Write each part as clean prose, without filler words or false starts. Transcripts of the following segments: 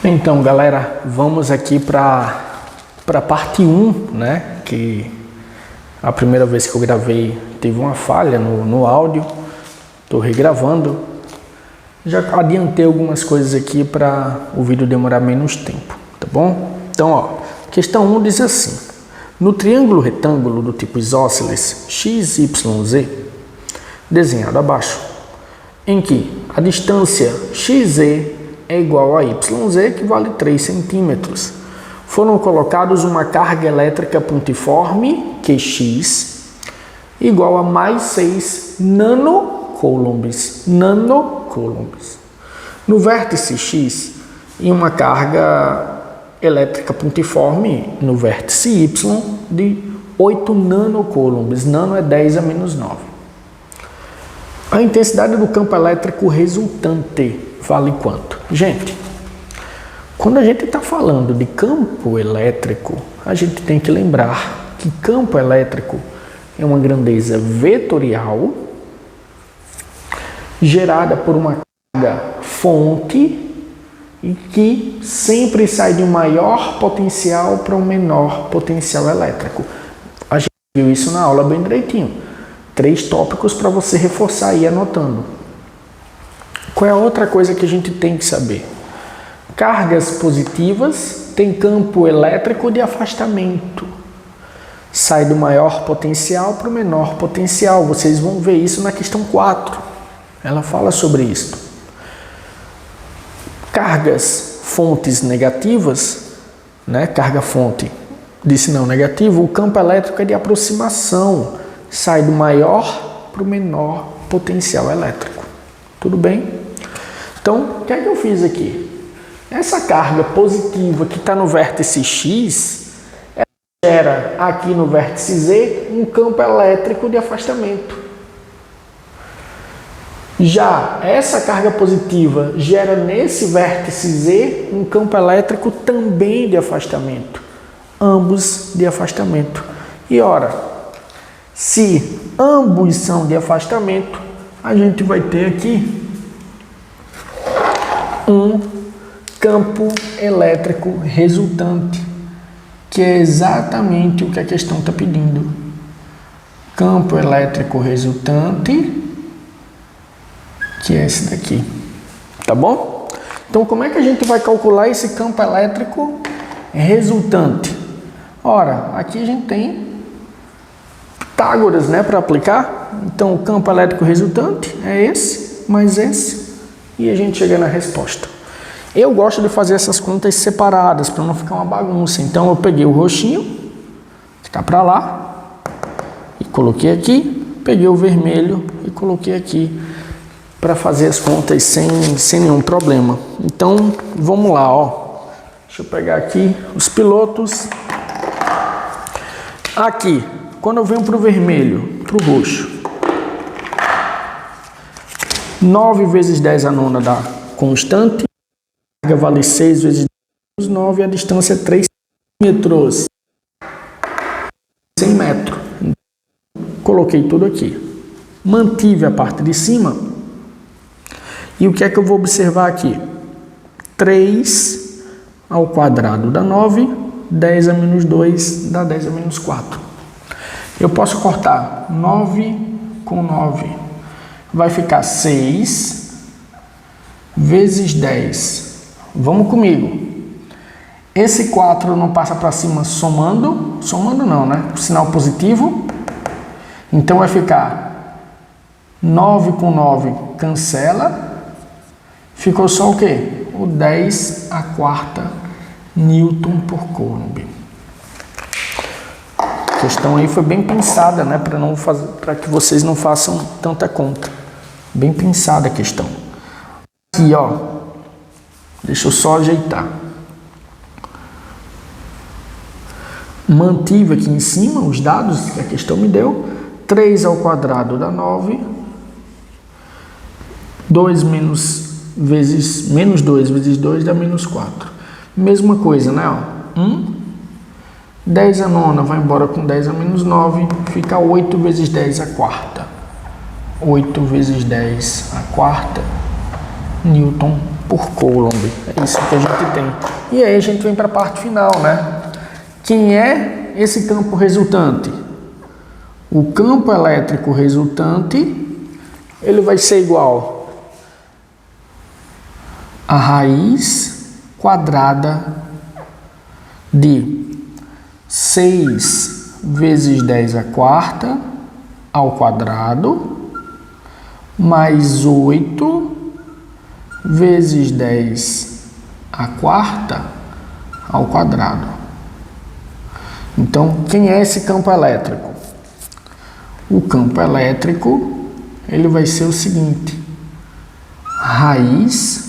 Então, galera, vamos aqui para a parte 1, né? Que a primeira vez que eu gravei teve uma falha no áudio. Estou regravando. Já adiantei algumas coisas aqui para o vídeo demorar menos tempo, tá bom? Então, ó, questão 1 diz assim: no triângulo retângulo do tipo isósceles XYZ, desenhado abaixo, em que a distância XZ é igual a YZ, que vale 3 centímetros. Foram colocados uma carga elétrica pontiforme, QX, igual a mais 6 nanocoulombs. No vértice X, e uma carga elétrica pontiforme no vértice Y de 8 nanocoulombs. Nano é 10 a menos 9. A intensidade do campo elétrico resultante vale quanto? Gente, quando a gente está falando de campo elétrico, a gente tem que lembrar que campo elétrico é uma grandeza vetorial gerada por uma carga fonte e que sempre sai de um maior potencial para um menor potencial elétrico. A gente viu isso na aula bem direitinho. 3 tópicos para você reforçar aí anotando. Qual é a outra coisa que a gente tem que saber? Cargas positivas têm campo elétrico de afastamento. Sai do maior potencial para o menor potencial. Vocês vão ver isso na questão 4. Ela fala sobre isso. Cargas fontes negativas, né? Carga fonte de sinal negativo, o campo elétrico é de aproximação. Sai do maior para o menor potencial elétrico. Tudo bem? Então, o que é que eu fiz aqui? Essa carga positiva que está no vértice X, ela gera aqui no vértice Z um campo elétrico de afastamento. Já essa carga positiva gera nesse vértice Z um campo elétrico também de afastamento. Ambos de afastamento. E ora, se ambos são de afastamento, a gente vai ter aqui um campo elétrico resultante, que é exatamente o que a questão está pedindo. Campo elétrico resultante, que é esse daqui. Tá bom? Então, como é que a gente vai calcular esse campo elétrico resultante? Ora, aqui a gente tem Pitágoras, né, para aplicar. Então, o campo elétrico resultante é esse, mais esse, e a gente chega na resposta. Eu gosto de fazer essas contas separadas, para não ficar uma bagunça. Então, eu peguei o roxinho, que está para lá, e coloquei aqui. Peguei o vermelho e coloquei aqui, para fazer as contas sem nenhum problema. Então, vamos lá, ó. Deixa eu pegar aqui os pilotos. Aqui, quando eu venho para o vermelho, para o roxo, 9 vezes 10 a nona dá constante. A carga vale 6 vezes 10 menos 9, a distância é 3 centímetros. 100 metros. Coloquei tudo aqui. Mantive a parte de cima. E o que é que eu vou observar aqui? 3 ao quadrado dá 9, 10 a menos 2 dá 10 a menos 4. Eu posso cortar 9 com 9. Vai ficar 6 vezes 10. Vamos comigo. Esse 4 não passa para cima somando. Somando não, né? Sinal positivo. Então vai ficar 9 com 9 cancela. Ficou só o quê? O 10 a quarta Newton por Coulomb. A questão aí foi bem pensada, né? Para que vocês não façam tanta conta. Bem pensada a questão. Aqui, ó. Deixa eu só ajeitar. Mantive aqui em cima os dados que a questão me deu. 3 ao quadrado dá 9. 2 menos 2 vezes 2 dá menos 4. Mesma coisa, né? Ó. 10 a nona vai embora com 10 a menos 9. Fica 8 vezes 10 a quarta. 8 vezes 10 a quarta Newton por Coulomb. É isso que a gente tem. E aí a gente vem para a parte final, né? Quem é esse campo resultante? O campo elétrico resultante, ele vai ser igual a raiz quadrada de 6 vezes 10 à quarta ao quadrado, mais 8 vezes 10 à quarta ao quadrado. Então, quem é esse campo elétrico? O campo elétrico, ele vai ser o seguinte: raiz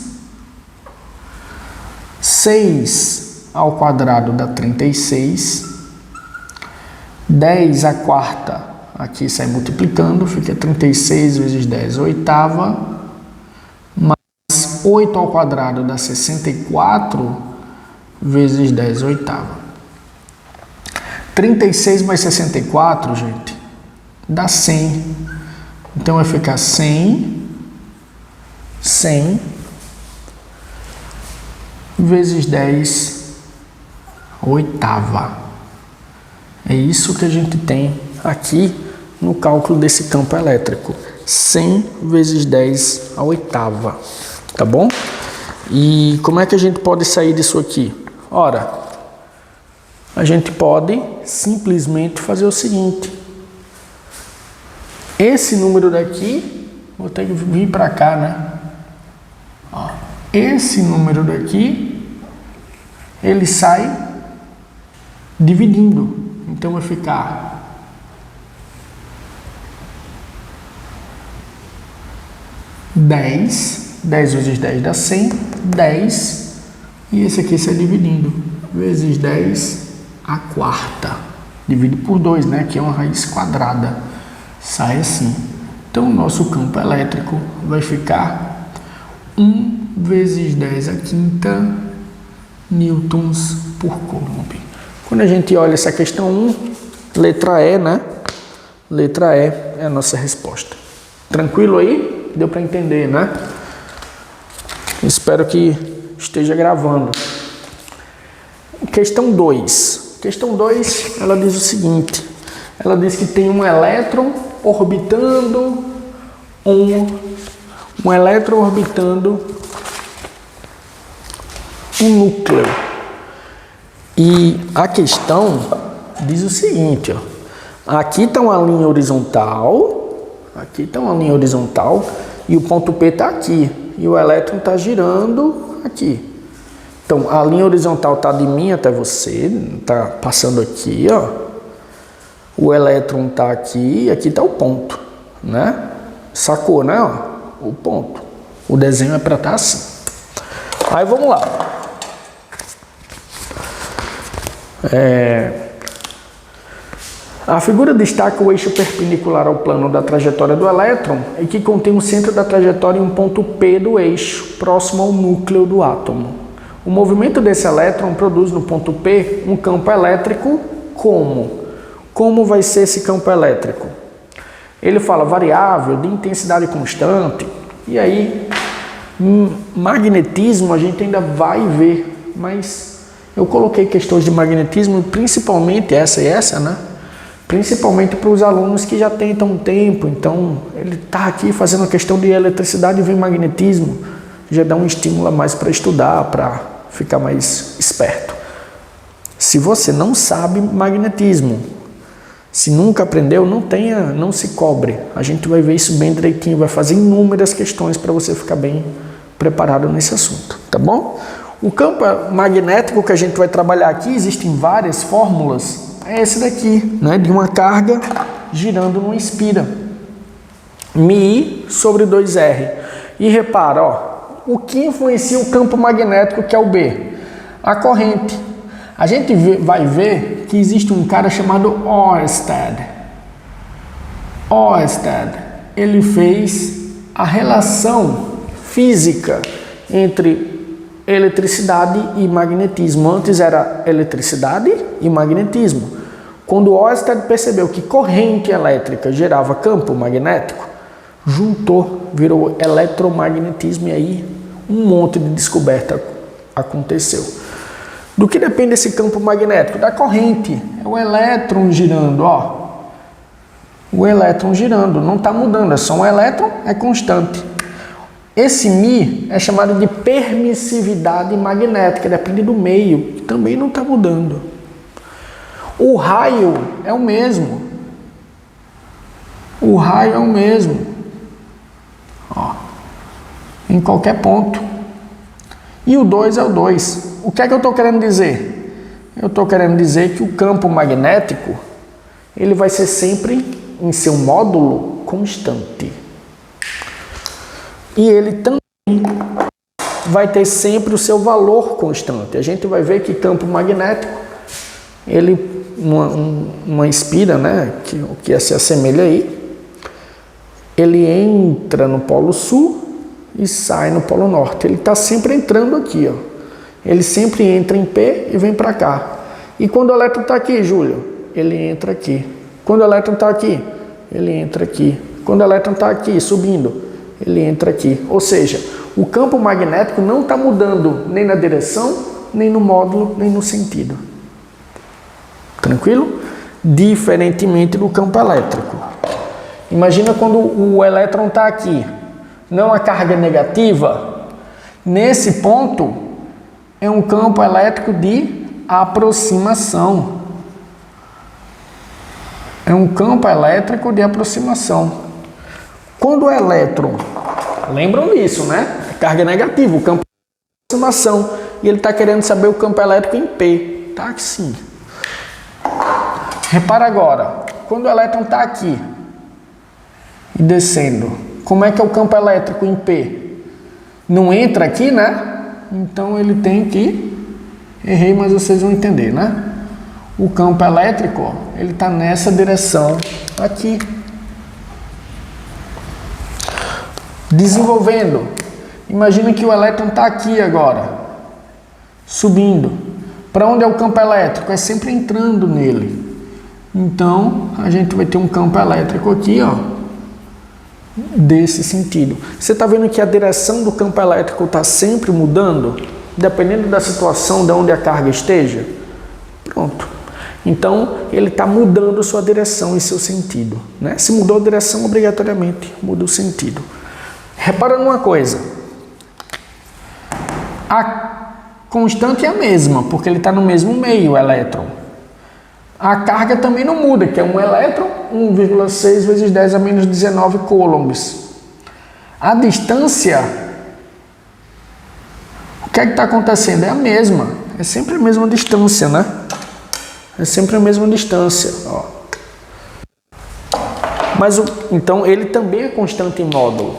6 ao quadrado dá 36, 10 à quarta, aqui sai multiplicando, fica 36 vezes 10 oitava, mais 8 ao quadrado dá 64 vezes 10 oitava. 36 mais 64, gente, dá 100. Então vai ficar 100 vezes 10 oitava. É isso que a gente tem aqui no cálculo desse campo elétrico. 100 vezes 10 a oitava. Tá bom? E como é que a gente pode sair disso aqui? Ora, a gente pode simplesmente fazer o seguinte. Esse número daqui, vou ter que vir para cá, né? Ó, esse número daqui, ele sai dividindo. Então vai ficar 10 vezes 10 dá 100, 10, e esse aqui sai dividindo, vezes 10 à quarta, divide por 2, né, que é uma raiz quadrada, sai assim. Então o nosso campo elétrico vai ficar 1 vezes 10 à quinta newtons por coulomb. Quando a gente olha essa questão 1, letra E, né? Letra E é a nossa resposta. Tranquilo aí? Deu para entender, né? Espero que esteja gravando. Questão 2. Questão 2, ela diz o seguinte. Ela diz que tem um elétron orbitando um elétron orbitando um núcleo. E a questão diz o seguinte, ó. Aqui está uma linha horizontal, e o ponto P está aqui, e o elétron está girando aqui. Então, a linha horizontal está de mim até você, está passando aqui, ó. O elétron está aqui, e aqui está o ponto, né? Sacou, né? Ó, o ponto. O desenho é para estar assim. Aí vamos lá. A figura destaca o eixo perpendicular ao plano da trajetória do elétron e que contém o centro da trajetória em um ponto P do eixo, próximo ao núcleo do átomo. O movimento desse elétron produz no ponto P um campo elétrico como? Como vai ser esse campo elétrico? Ele fala variável, de intensidade constante, e aí magnetismo a gente ainda vai ver, mas eu coloquei questões de magnetismo, principalmente essa e essa, né? Principalmente para os alunos que já tentam um tempo, então ele está aqui fazendo a questão de eletricidade e vem magnetismo, já dá um estímulo a mais para estudar, para ficar mais esperto. Se você não sabe magnetismo, se nunca aprendeu, não se cobre. A gente vai ver isso bem direitinho, vai fazer inúmeras questões para você ficar bem preparado nesse assunto, tá bom? O campo magnético que a gente vai trabalhar aqui, existem várias fórmulas, é esse daqui, né, de uma carga girando numa espira. Mi sobre 2R. E repara, ó, o que influencia o campo magnético, que é o B? A corrente. A gente vai ver que existe um cara chamado Oersted. Oersted, ele fez a relação física entre eletricidade e magnetismo. Antes era eletricidade e magnetismo. Quando Oersted percebeu que corrente elétrica gerava campo magnético, juntou, virou eletromagnetismo, e aí um monte de descoberta aconteceu. Do que depende esse campo magnético? Da corrente. É o elétron girando, ó. O elétron girando, não está mudando, é só um elétron, é constante. Esse μ é chamado de permissividade magnética, depende do meio, que também não está mudando. O raio é o mesmo. O raio é o mesmo. Ó, em qualquer ponto. E o 2 é o 2. O que é que eu estou querendo dizer? Eu estou querendo dizer que o campo magnético, ele vai ser sempre em seu módulo constante. E ele também vai ter sempre o seu valor constante. A gente vai ver que campo magnético, ele, uma espira, né, que se assemelha aí, ele entra no polo sul e sai no polo norte. Ele está sempre entrando aqui, ó. Ele sempre entra em P e vem para cá. E quando o elétron está aqui, Júlio, ele entra aqui. Quando o elétron está aqui, ele entra aqui. Quando o elétron está aqui, subindo, ele entra aqui. Ou seja, o campo magnético não está mudando nem na direção, nem no módulo, nem no sentido. Tranquilo? Diferentemente do campo elétrico. Imagina quando o elétron está aqui, não a carga negativa. Nesse ponto, é um campo elétrico de aproximação. É um campo elétrico de aproximação. Quando o elétron, lembram disso, né? Carga negativa, o campo de aproximação. E ele está querendo saber o campo elétrico em P. Tá aqui sim. Repara agora, quando o elétron está aqui e descendo, como é que é o campo elétrico em P? Não entra aqui, né? Então ele tem que... Errei, mas vocês vão entender, né? O campo elétrico, ó, ele está nessa direção aqui. Desenvolvendo. Imagina que o elétron está aqui agora, subindo. Para onde é o campo elétrico? É sempre entrando nele. Então, a gente vai ter um campo elétrico aqui, ó, desse sentido. Você está vendo que a direção do campo elétrico está sempre mudando, dependendo da situação de onde a carga esteja? Pronto. Então, ele está mudando sua direção e seu sentido, né? Se mudou a direção, obrigatoriamente muda o sentido. Repara numa coisa. A constante é a mesma, porque ele está no mesmo meio, o elétron. A carga também não muda, que é um elétron, 1,6 vezes 10 a menos 19 coulombs. A distância, o que é que está acontecendo? É a mesma, é sempre a mesma distância, né? É sempre a mesma distância, ó. Mas, então, ele também é constante em módulo.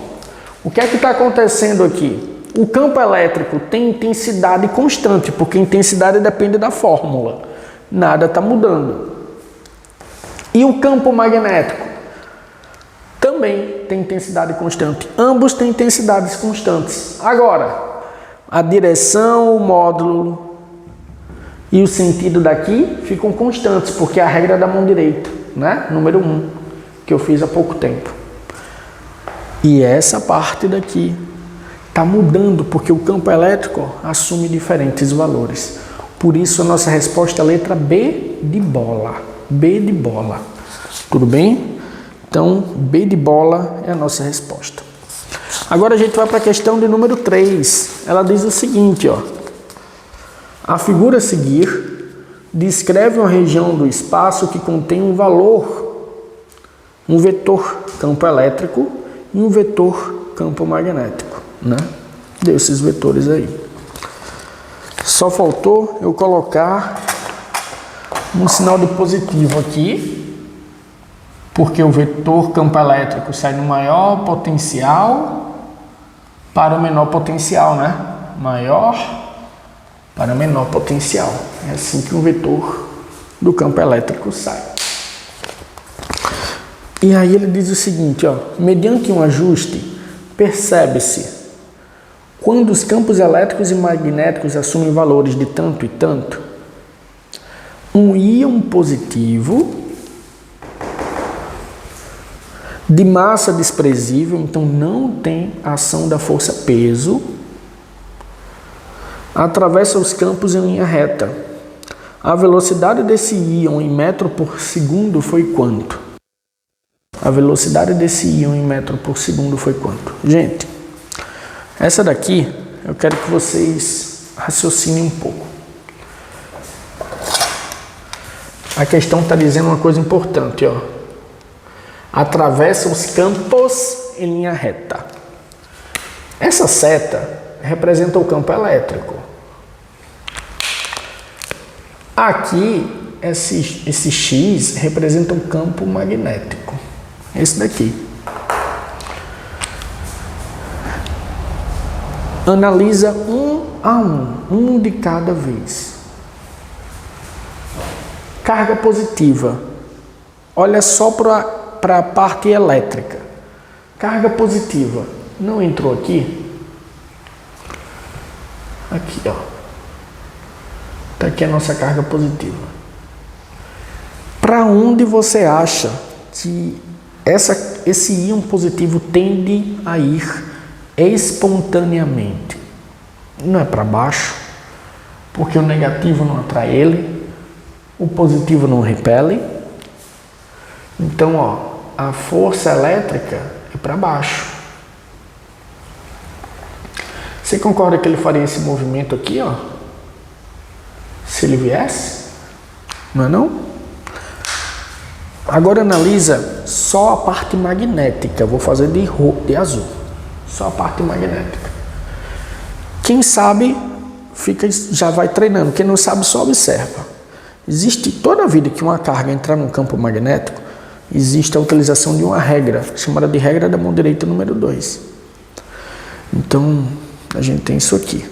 O que é que está acontecendo aqui? O campo elétrico tem intensidade constante, porque intensidade depende da fórmula. Nada está mudando. E o campo magnético? Também tem intensidade constante. Ambos têm intensidades constantes. Agora, a direção, o módulo e o sentido daqui ficam constantes, porque é a regra da mão direita, né? Número 1, que eu fiz há pouco tempo. E essa parte daqui está mudando, porque o campo elétrico assume diferentes valores. Por isso a nossa resposta é a letra B de bola. B de bola. Tudo bem? Então, B de bola é a nossa resposta. Agora a gente vai para a questão de número 3. Ela diz o seguinte, ó. A figura a seguir descreve uma região do espaço que contém um valor, um vetor campo elétrico e um vetor campo magnético, né? Deu esses vetores aí. Só faltou eu colocar um sinal de positivo aqui, porque o vetor campo elétrico sai do maior potencial para o menor potencial, né? Maior para menor potencial. É assim que um vetor do campo elétrico sai. E aí ele diz o seguinte, ó, mediante um ajuste, percebe-se quando os campos elétricos e magnéticos assumem valores de tanto e tanto, um íon positivo de massa desprezível, então não tem ação da força peso, atravessa os campos em linha reta. A velocidade desse íon em metro por segundo foi quanto? A velocidade desse íon em metro por segundo foi quanto? Gente, essa daqui eu quero que vocês raciocinem um pouco. A questão está dizendo uma coisa importante, ó. Atravessa os campos em linha reta. Essa seta representa o campo elétrico. Aqui, esse X representa o campo magnético. Esse daqui. Analisa um a um de cada vez. Carga positiva. Olha só para a parte elétrica. Carga positiva. Não entrou aqui? Aqui, ó. Está aqui a nossa carga positiva. Para onde você acha que esse íon positivo tende a ir espontaneamente? Não é para baixo, porque o negativo não atrai ele, o positivo não repele. Então, ó, a força elétrica é para baixo. Você concorda que ele faria esse movimento aqui, ó? Se ele viesse? Não é não? Agora analisa só a parte magnética. Vou fazer de azul. Só a parte magnética. Quem sabe, já vai treinando. Quem não sabe, só observa. Existe toda a vida que uma carga entrar num campo magnético, existe a utilização de uma regra, chamada de regra da mão direita número 2. Então, a gente tem isso aqui.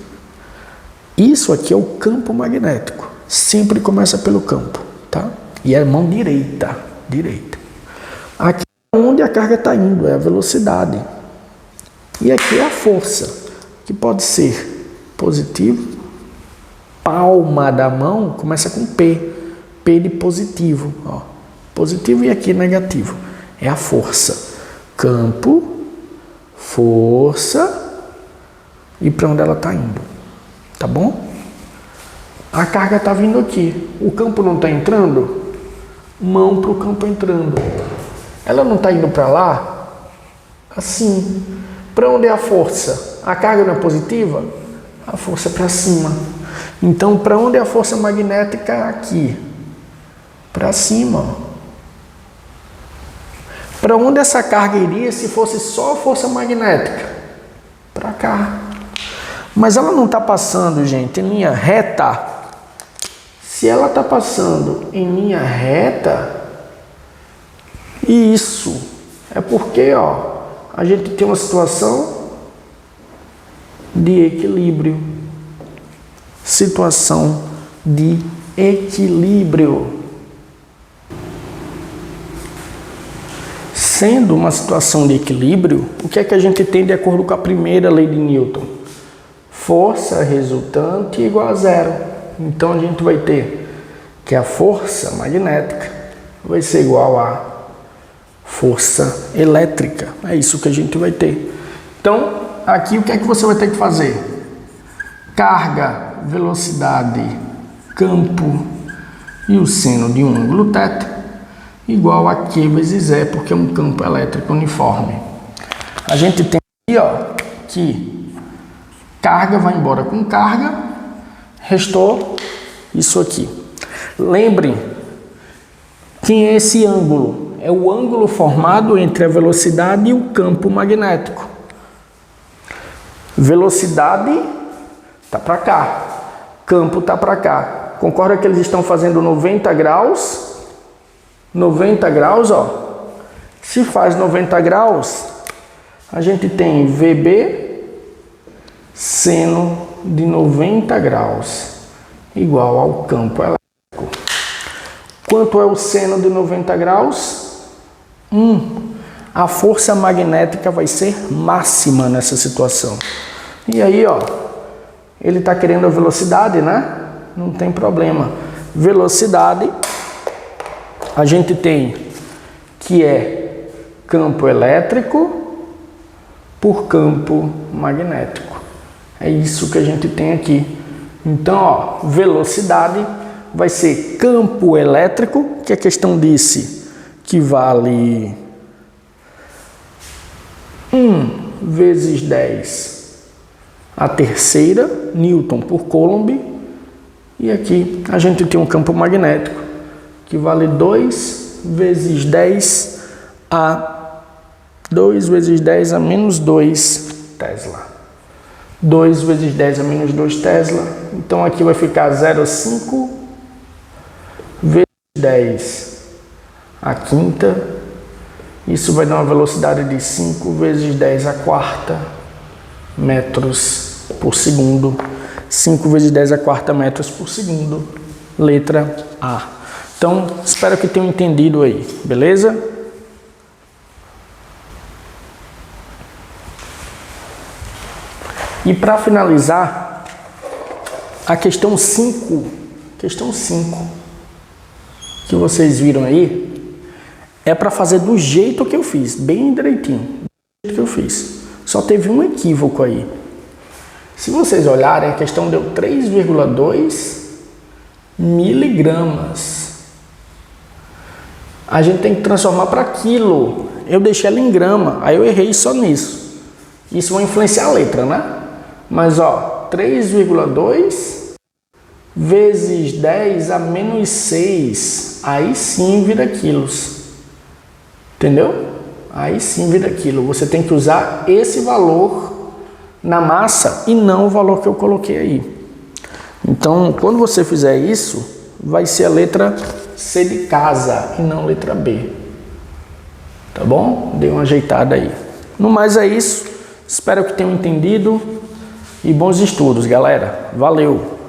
Isso aqui é o campo magnético. Sempre começa pelo campo, tá? E é a mão direita. Aqui é onde a carga está indo, é a velocidade. E aqui é a força, que pode ser positivo. Palma da mão começa com P. P de positivo, ó. Positivo e aqui negativo. É a força. Campo, força e para onde ela está indo. Tá bom? A carga está vindo aqui. O campo não está entrando? Mão para o campo entrando. Ela não está indo para lá? Assim. Para onde é a força? A carga não é positiva? A força é para cima. Então, para onde é a força magnética? Aqui. Para cima. Para onde essa carga iria se fosse só a força magnética? Para cá. Mas ela não está passando, gente, em linha reta. Se ela está passando em linha reta, isso é porque, ó, a gente tem uma situação de equilíbrio. Situação de equilíbrio. Sendo uma situação de equilíbrio, o que é que a gente tem de acordo com a primeira lei de Newton? Força resultante igual a zero. Então a gente vai ter que a força magnética vai ser igual a força elétrica. É isso que a gente vai ter. Então, aqui o que é que você vai ter que fazer? Carga, velocidade, campo e o seno de um ângulo θ igual a Q vezes E, porque é um campo elétrico uniforme. A gente tem aqui, ó, que carga vai embora com carga, restou isso aqui. Lembrem, quem é esse ângulo? É o ângulo formado entre a velocidade e o campo magnético. Velocidade está para cá, campo está para cá. Concorda que eles estão fazendo 90 graus? 90 graus, ó. Se faz 90 graus, a gente tem VB seno de 90 graus igual ao campo elétrico. Quanto é o seno de 90 graus? 1. A força magnética vai ser máxima nessa situação. E aí, ó, ele está querendo a velocidade, né? Não tem problema. Velocidade, a gente tem que é campo elétrico por campo magnético. É isso que a gente tem aqui. Então, ó, velocidade vai ser campo elétrico, que a questão disse que vale 1 vezes 10 a terceira Newton por Coulomb. E aqui a gente tem um campo magnético que vale 2 vezes 10 a menos 2 Tesla. 2 vezes 10 a menos 2 Tesla. Então aqui vai ficar 0,5 vezes 10 a quinta. Isso vai dar uma velocidade de 5 vezes 10 a quarta metros por segundo. 5 vezes 10 a quarta metros por segundo. Letra A. Então, espero que tenham entendido aí, beleza? E para finalizar, a questão 5, que vocês viram aí, é para fazer do jeito que eu fiz, bem direitinho, do jeito que eu fiz. Só teve um equívoco aí. Se vocês olharem, a questão deu 3,2 miligramas. A gente tem que transformar para quilo. Eu deixei ela em grama, aí eu errei só nisso. Isso vai influenciar a letra, né? Mas ó, 3,2 vezes 10 a menos 6, aí sim vira quilos. Entendeu? Aí sim vira quilo. Você tem que usar esse valor na massa e não o valor que eu coloquei aí. Então, quando você fizer isso, vai ser a letra C de casa e não letra B. Tá bom? Dei uma ajeitada aí. No mais é isso. Espero que tenham entendido. E bons estudos, galera. Valeu!